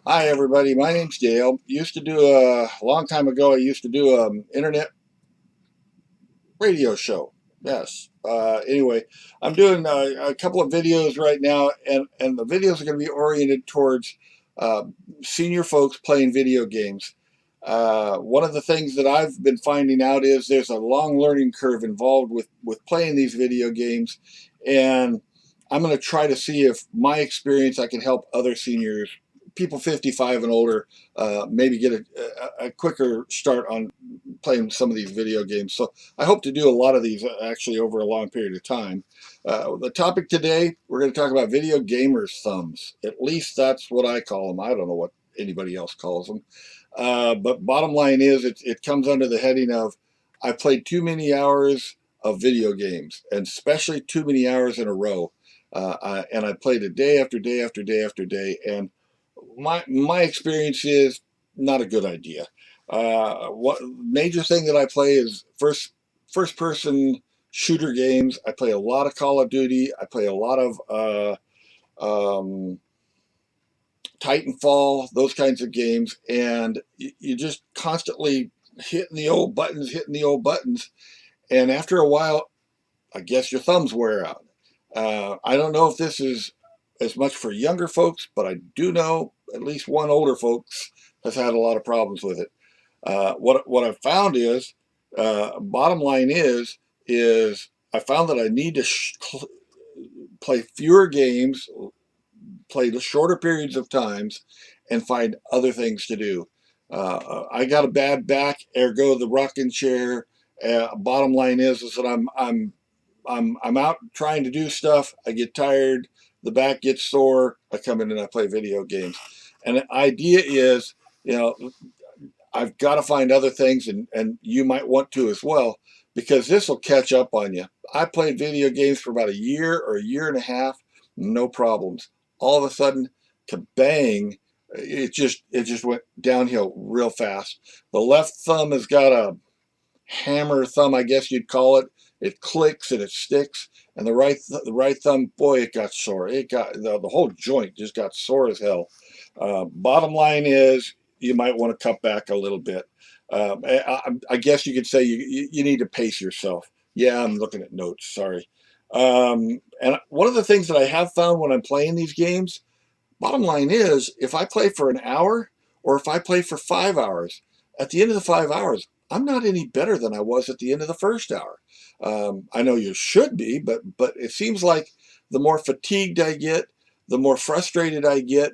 Hi everybody, my name's Dale. Used to do a long time ago. I used to do an internet radio show. Yes. Anyway, I'm doing a couple of videos right now, and the videos are going to be oriented towards uh, senior folks playing video games. One of the things that I've been finding out is there's a long learning curve involved with playing these video games, and I'm going to try to see if my experience I can help other seniors, people 55 and older, maybe get a quicker start on playing some of these video games. So I hope to do a lot of these actually over a long period of time. The topic today, we're going to talk about video gamers' thumbs. At least that's what I call them. I don't know what anybody else calls them. But bottom line is, it comes under the heading of I've played too many hours of video games, and especially too many hours in a row. And I played it day after day after day after day. And my experience is not a good idea. What major thing that I play is first person shooter games. I play a lot of Call of Duty. I play a lot of Titanfall, those kinds of games, and you just constantly hitting the old buttons, and after a while, I guess your thumbs wear out. I don't know if this is as much for younger folks, but I do know at least one older folks has had a lot of problems with it. What I've found is, bottom line is I found that I need to play fewer games, play the shorter periods of times, and find other things to do. I got a bad back, ergo the rocking chair. Bottom line is that I'm out trying to do stuff. I get tired, the back gets sore. I come in and I play video games. And the idea is, you know, I've got to find other things, and you might want to as well, because this will catch up on you. I played video games for about a year or a year and a half, no problems. All of a sudden, kabang! It just went downhill real fast. The left thumb has got a hammer thumb, I guess you'd call it. It clicks and it sticks. And the right thumb, boy, it got sore. It got the whole joint just got sore as hell. Bottom line is, you might want to cut back a little bit. I guess you could say you need to pace yourself. Yeah, I'm looking at notes. Sorry. And one of the things that I have found when I'm playing these games, bottom line is, if I play for an hour or if I play for 5 hours, at the end of the 5 hours, I'm not any better than I was at the end of the first hour. I know you should be, but it seems like the more fatigued I get, the more frustrated I get,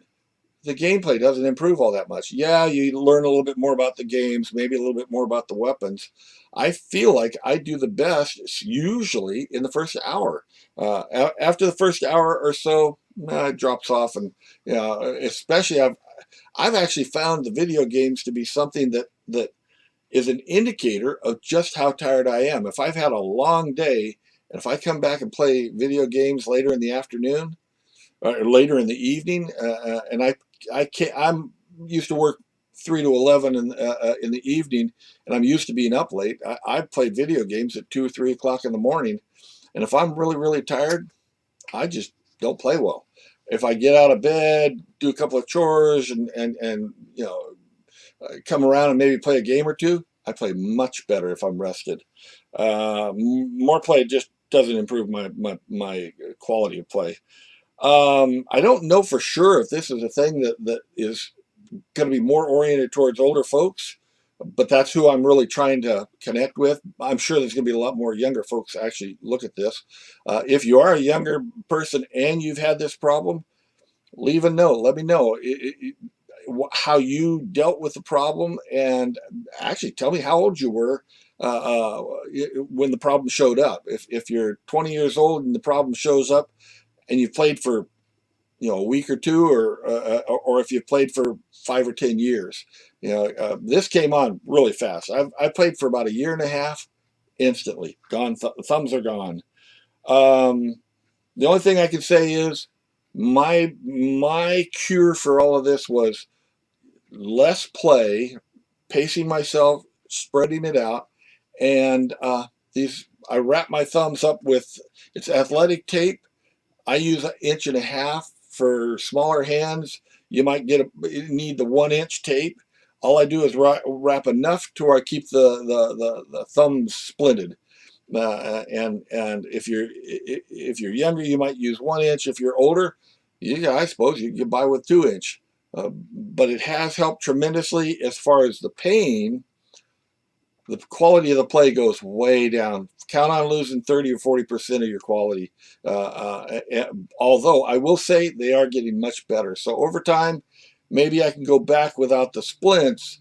the gameplay doesn't improve all that much. Yeah, you learn a little bit more about the games, maybe a little bit more about the weapons. I feel like I do the best usually in the first hour. After the first hour or so, it drops off, and you know, especially I've actually found the video games to be something that is an indicator of just how tired I am. If I've had a long day, and if I come back and play video games later in the afternoon, later in the evening, and I can't. I'm used to work 3 to 11 in the evening, and I'm used to being up late. I play video games at 2 or 3 o'clock in the morning, and if I'm really tired, I just don't play well. If I get out of bed, do a couple of chores, and come around and maybe play a game or two, I play much better if I'm rested. More play just doesn't improve my quality of play. I don't know for sure if this is a thing that is going to be more oriented towards older folks, but that's who I'm really trying to connect with. I'm sure there's going to be a lot more younger folks actually look at this. If you are a younger person and you've had this problem, leave a note. Let me know how you dealt with the problem, and actually tell me how old you were when the problem showed up. If you're 20 years old and the problem shows up, and you've played for a week or two, or if you've played for 5 or 10 years. This came on really fast. I played for about a year and a half, instantly gone. Thumbs are gone. Um, the only thing I can say is my cure for all of this was less play, pacing myself, spreading it out, and these I wrap my thumbs up with it's athletic tape. I use an inch and a half for smaller hands. you might need the 1-inch tape. All I do is wrap enough to where I keep the thumbs splinted. And if you're younger, you might use 1-inch. If you're older, I suppose you can buy with 2-inch. But it has helped tremendously as far as the pain. The quality of the play goes way down. Count on losing 30 or 40% of your quality. Although I will say they are getting much better. So over time, maybe I can go back without the splints,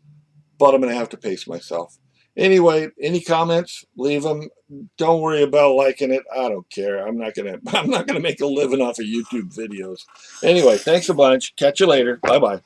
but I'm going to have to pace myself. Anyway, any comments? Leave them. Don't worry about liking it. I don't care. I'm not gonna make a living off of YouTube videos. Anyway, thanks a bunch. Catch you later. Bye bye.